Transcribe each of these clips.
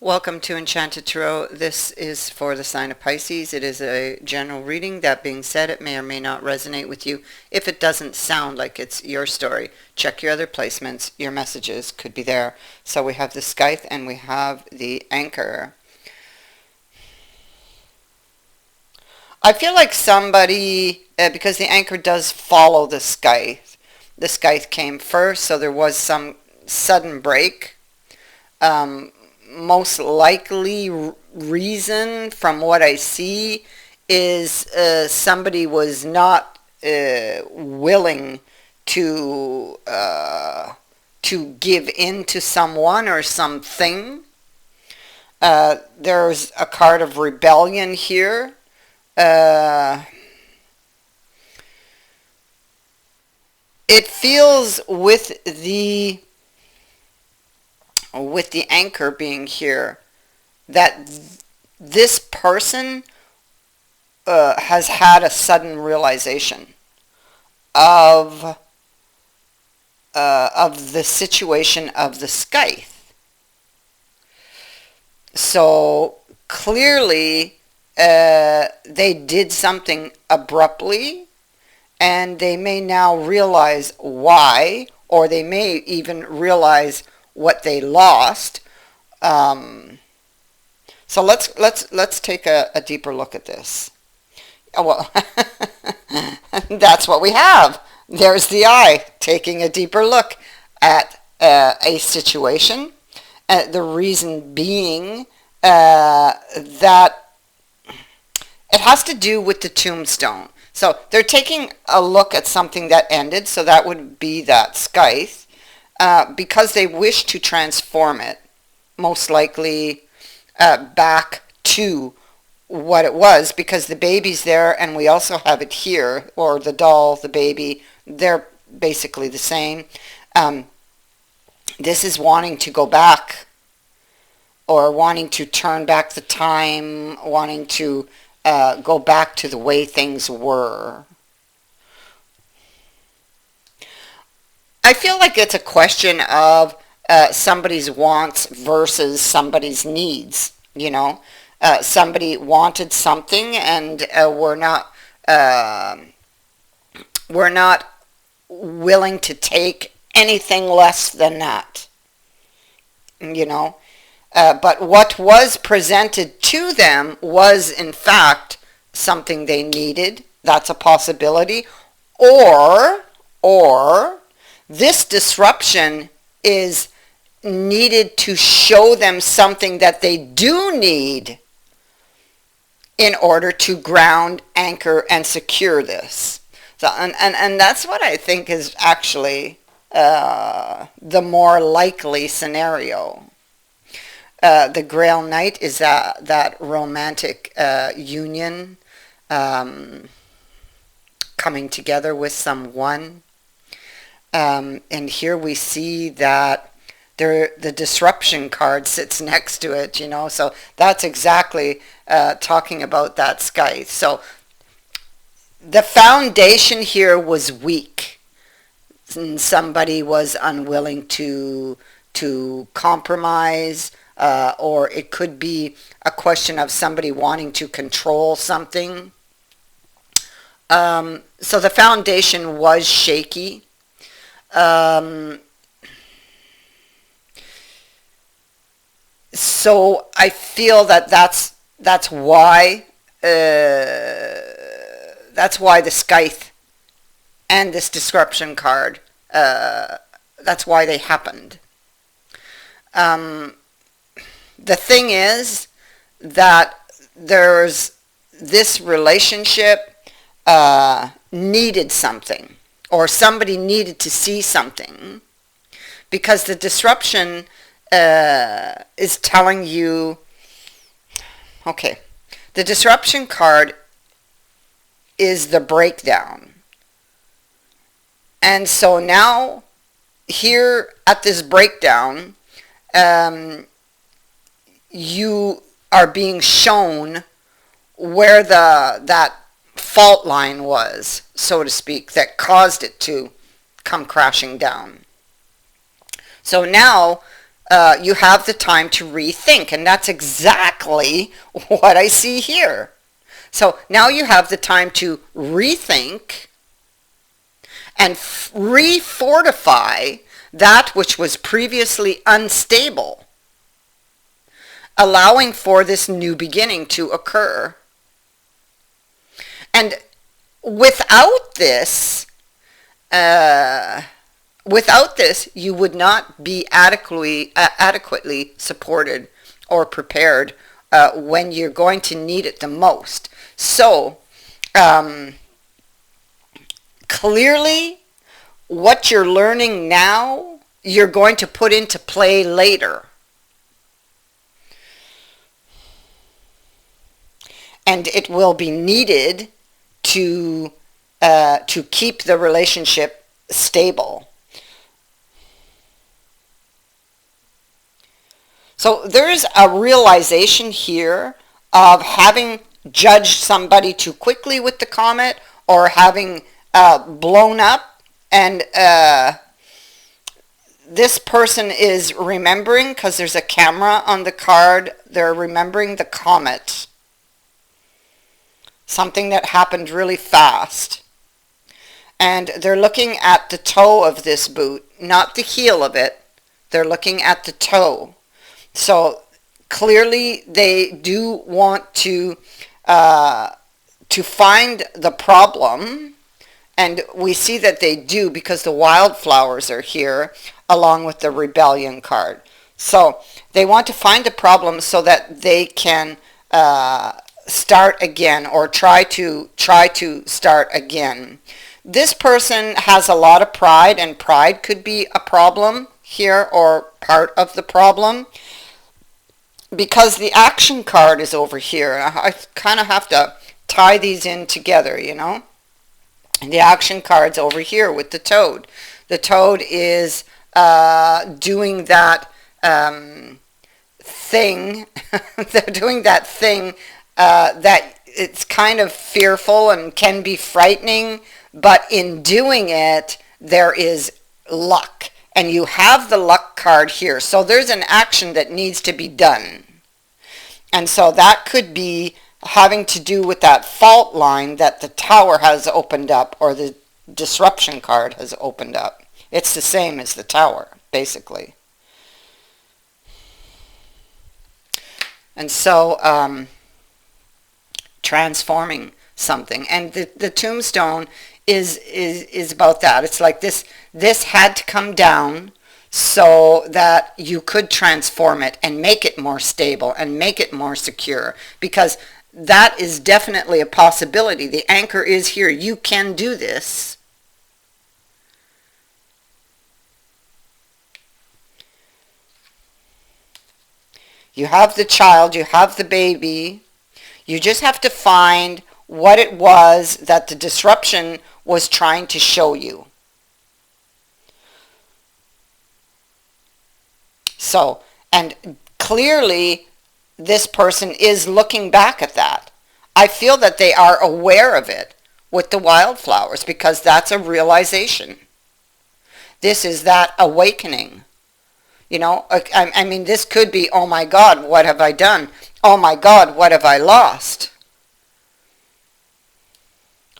Welcome to Enchanted Tarot. This is for the sign of Pisces. It is a general reading. That being said, it may or may not resonate with you. If it doesn't sound like it's your story, check your other placements. Your messages could be there. So we have the scythe and we have the anchor. I feel like somebody, because the anchor does follow the scythe came first, so there was some sudden break. Most likely reason from what I see is somebody was not willing to give in to someone or something. There's a card of rebellion here. It feels with the anchor being here that this person has had a sudden realization of the situation of the scythe. So clearly they did something abruptly, and they may now realize why, or they may even realize what they lost. So let's take a deeper look at this. Oh, well, that's what we have. There's the eye taking a deeper look at a situation. The reason being that it has to do with the tombstone. So they're taking a look at something that ended, so that would be that scythe. Because they wish to transform it, most likely back to what it was, because the baby's there and we also have it here, or the doll, the baby, they're basically the same. This is wanting to go back, or wanting to turn back the time, wanting to go back to the way things were. I feel like it's a question of somebody's wants versus somebody's needs. You know, somebody wanted something, and we're not willing to take anything less than that. You know, but what was presented to them was in fact something they needed. That's a possibility, or this disruption is needed to show them something that they do need in order to ground, anchor, and secure this. So, and that's what I think is actually the more likely scenario. The Grail Knight is that romantic union, coming together with someone. And here we see that the disruption card sits next to it, you know, so that's exactly talking about that scythe. So the foundation here was weak. And somebody was unwilling to compromise, or it could be a question of somebody wanting to control something. So the foundation was shaky. So I feel that that's why the scythe and this disruption card, that's why they happened. The thing is that there's this relationship needed something, or somebody needed to see something, because the disruption is telling you, okay, the disruption card is the breakdown. And so now, here at this breakdown, you are being shown where that fault line was, so to speak, that caused it to come crashing down. So now you have the time to rethink. And that's exactly what I see here. So now you have the time to rethink and refortify that which was previously unstable, allowing for this new beginning to occur. And without this, you would not be adequately supported or prepared when you're going to need it the most. So, clearly, what you're learning now, you're going to put into play later. And it will be needed to keep the relationship stable. So there's a realization here of having judged somebody too quickly with the comet, or having blown up, and this person is remembering, because there's a camera on the card, they're remembering the comet. Something that happened really fast. And they're looking at the toe of this boot, not the heel of it. They're looking at the toe. So clearly they do want to find the problem. And we see that they do, because the wildflowers are here along with the rebellion card. So they want to find the problem so that they can start again, or try to start again. This person has a lot of pride, and pride could be a problem here, or part of the problem, because the action card is over here. I kind of have to tie these in together, you know. And the action card's over here with the toad. The toad is doing that thing. They're doing that thing that it's kind of fearful and can be frightening, but in doing it, there is luck. And you have the luck card here. So there's an action that needs to be done. And so that could be having to do with that fault line that the tower has opened up, or the disruption card has opened up. It's the same as the tower, basically. And so transforming something, and the tombstone is about that. It's like this had to come down so that you could transform it and make it more stable and make it more secure, because that is definitely a possibility. The anchor is here. You can do this. You have the child, you have the baby. You just have to find what it was that the disruption was trying to show you. So, and clearly this person is looking back at that. I feel that they are aware of it with the wildflowers, because that's a realization. This is that awakening. You know, I mean, this could be, oh my God, what have I done? Oh my God, what have I lost?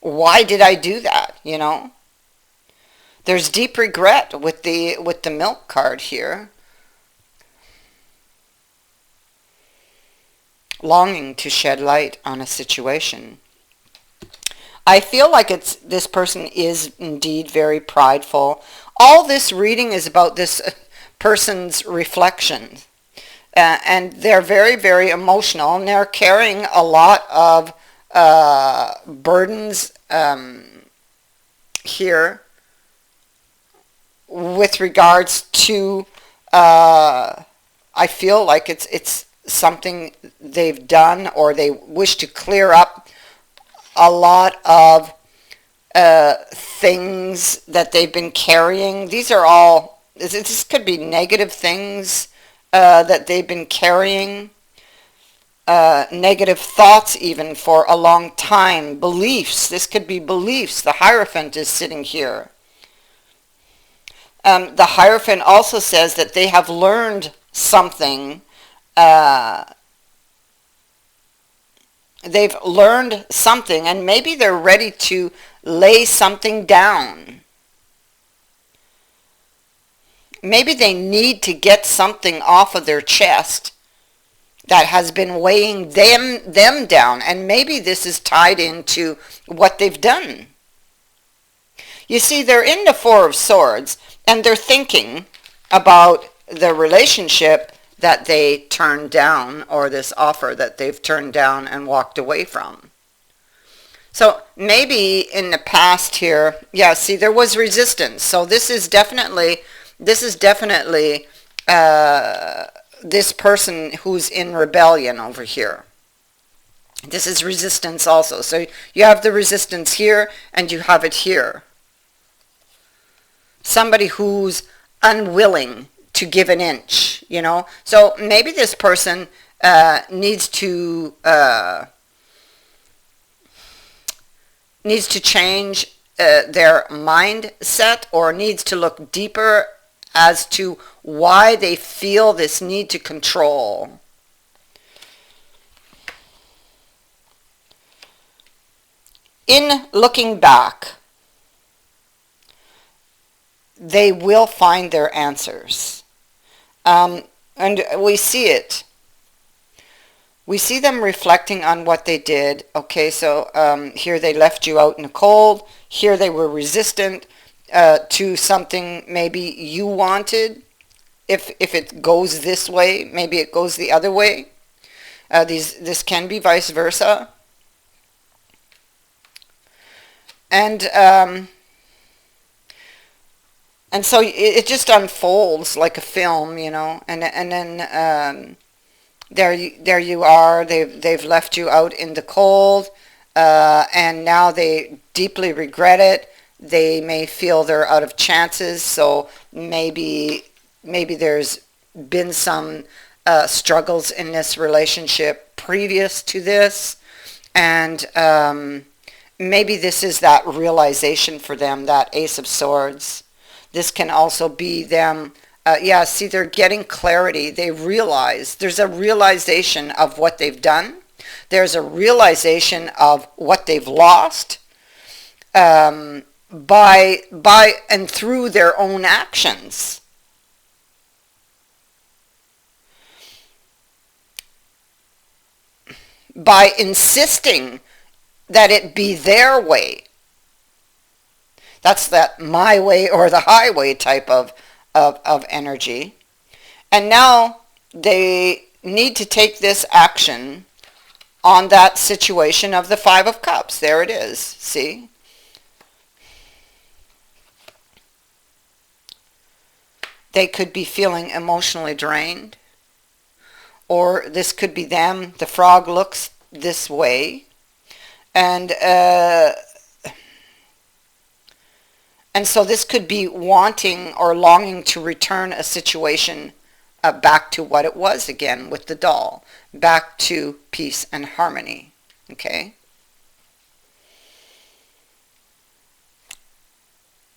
Why did I do that, you know? There's deep regret with the milk card here. Longing to shed light on a situation. I feel like this person is indeed very prideful. All this reading is about this person's reflections. And they're very, very emotional, and they're carrying a lot of burdens here with regards to, I feel like it's something they've done, or they wish to clear up a lot of things that they've been carrying. These are all, this could be negative things that they've been carrying, negative thoughts even for a long time, beliefs. This could be beliefs. The Hierophant is sitting here. The Hierophant also says that they have learned something. Uh, they've learned something, and maybe they're ready to lay something down. Maybe they need to get something off of their chest that has been weighing them down, and maybe this is tied into what they've done. You see, they're in the Four of Swords, and they're thinking about the relationship that they turned down, or this offer that they've turned down and walked away from. So maybe in the past here, yeah, see, there was resistance. So this is definitely this person who's in rebellion over here. This is resistance also. So you have the resistance here and you have it here. Somebody who's unwilling to give an inch, you know. So maybe this person needs to change their mindset, or needs to look deeper as to why they feel this need to control. In looking back, they will find their answers. And we see it. We see them reflecting on what they did. Okay, so here they left you out in the cold. Here they were resistant to something maybe you wanted. If it goes this way, maybe it goes the other way. This can be vice versa. And so it just unfolds like a film, you know. And then there you are. They've left you out in the cold, and now they deeply regret it. They may feel they're out of chances. So maybe there's been some struggles in this relationship previous to this, and maybe this is that realization for them, that Ace of Swords. This can also be them. See, they're getting clarity. They realize, there's a realization of what they've done. There's a realization of what they've lost by and through their own actions. By insisting that it be their way. That's that my way or the highway type of energy. And now they need to take this action on that situation of the Five of Cups. There it is. See? They could be feeling emotionally drained. Or this could be them. The frog looks this way. And so this could be wanting or longing to return a situation back to what it was again with the doll. Back to peace and harmony. Okay?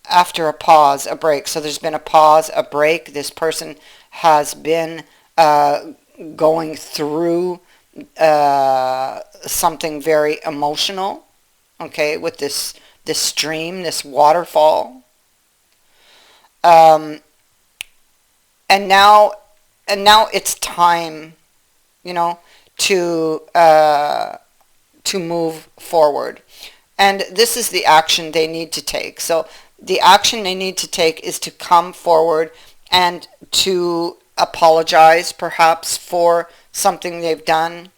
After a pause, a break. So there's been a pause, a break. This person has been going through something very emotional. Okay? With this stream, this waterfall, and now it's time, you know, to move forward, and this is the action they need to take. So the action they need to take is to come forward and to apologize, perhaps, for something they've done,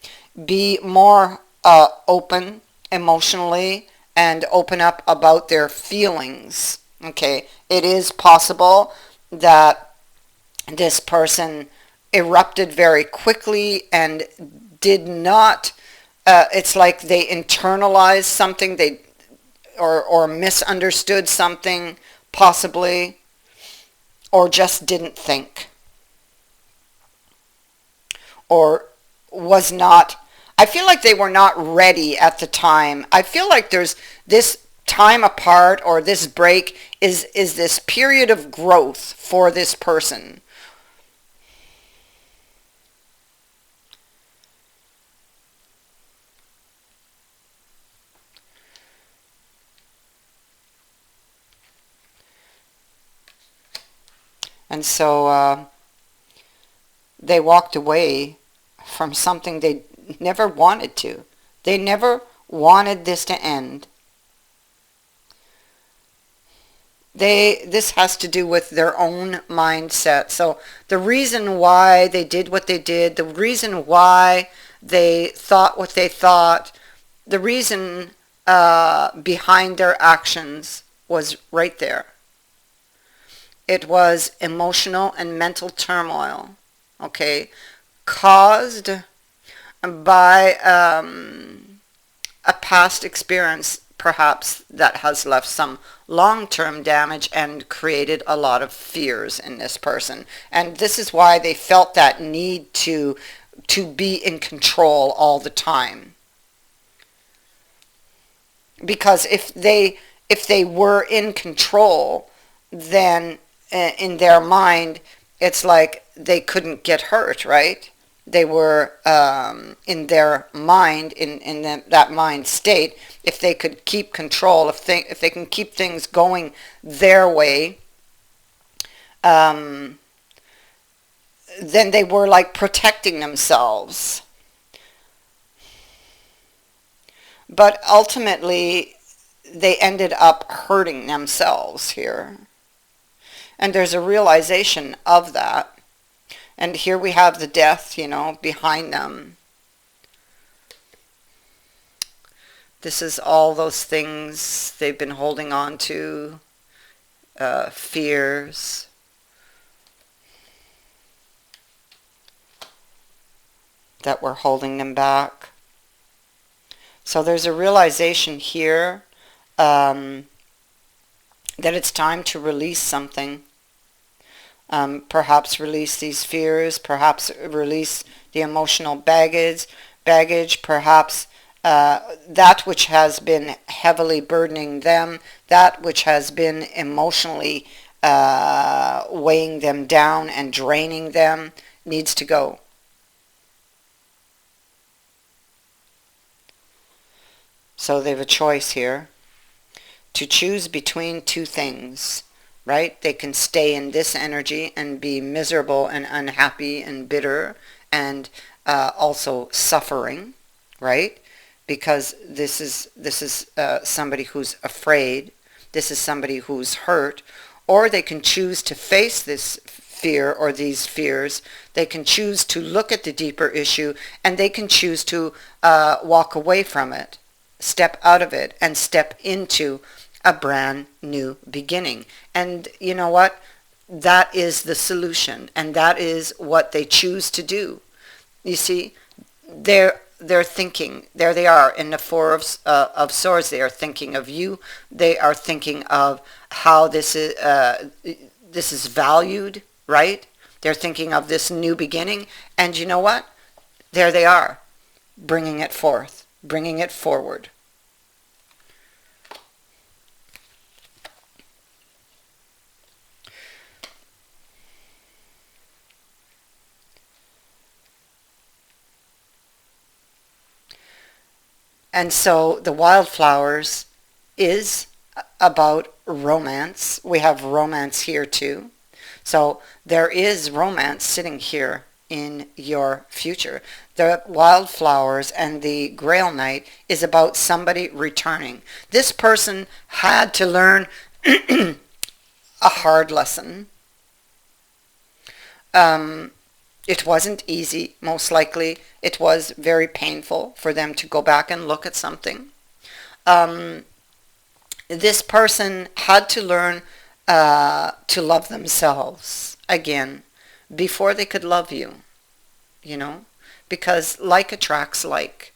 be more open emotionally, and open up about their feelings. Okay, it is possible that this person erupted very quickly and did not, it's like they internalized something, or misunderstood something, possibly, or just didn't think, or I feel like they were not ready at the time. I feel like there's this time apart or this break is this period of growth for this person. And so they walked away from something they never wanted to. They never wanted this to end. This has to do with their own mindset. So the reason why they did what they did, the reason why they thought what they thought, the reason behind their actions was right there. It was emotional and mental turmoil, okay, caused by a past experience perhaps that has left some long-term damage and created a lot of fears in this person. And this is why they felt that need to be in control all the time. Because if they were in control, then in their mind, it's like they couldn't get hurt, right? They were in their mind, in that mind state. If they could keep control, if they can keep things going their way, then they were like protecting themselves. But ultimately, they ended up hurting themselves here. And there's a realization of that. And here we have the death, behind them. This is all those things they've been holding on to, fears. That were holding them back. So there's a realization here that it's time to release something. Perhaps release these fears, perhaps release the emotional baggage, perhaps that which has been heavily burdening them, that which has been emotionally weighing them down and draining them needs to go. So they have a choice here to choose between two things. Right? They can stay in this energy and be miserable and unhappy and bitter and also suffering, right? Because this is somebody who's afraid. This is somebody who's hurt. Or they can choose to face this fear or these fears. They can choose to look at the deeper issue, and they can choose to walk away from it, step out of it, and step into a brand new beginning. And you know what? That is the solution, and that is what they choose to do. You see, they're thinking. There they are in the Four of Swords. They are thinking of you. They are thinking of how this is valued, right? They're thinking of this new beginning, and you know what? There they are, bringing it forth, bringing it forward. And so the wildflowers is about romance. We have romance here too. So there is romance sitting here in your future. The wildflowers and the Grail Knight is about somebody returning. This person had to learn a hard lesson. It wasn't easy, most likely. It was very painful for them to go back and look at something. This person had to learn to love themselves again before they could love you, because like attracts like.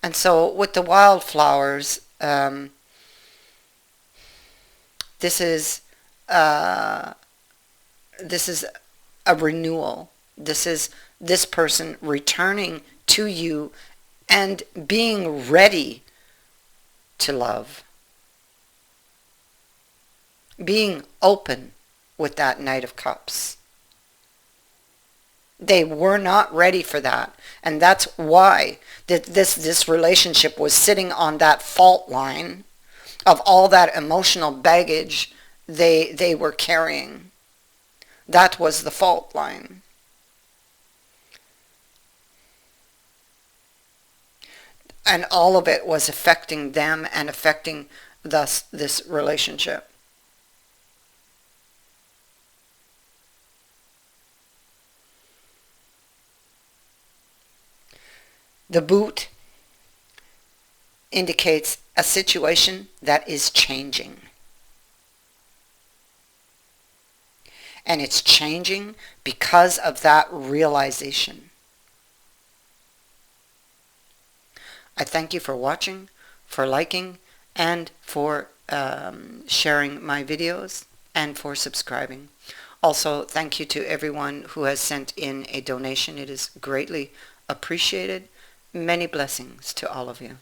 And so with the wildflowers, this is a renewal. This is this person returning to you and being ready to love. Being open with that Knight of Cups. They were not ready for that. And that's why this relationship was sitting on that fault line of all that emotional baggage they were carrying. That was the fault line. And all of it was affecting them and affecting thus this relationship. The boot indicates a situation that is changing. And it's changing because of that realization. I thank you for watching, for liking, and for sharing my videos, and for subscribing. Also, thank you to everyone who has sent in a donation. It is greatly appreciated. Many blessings to all of you.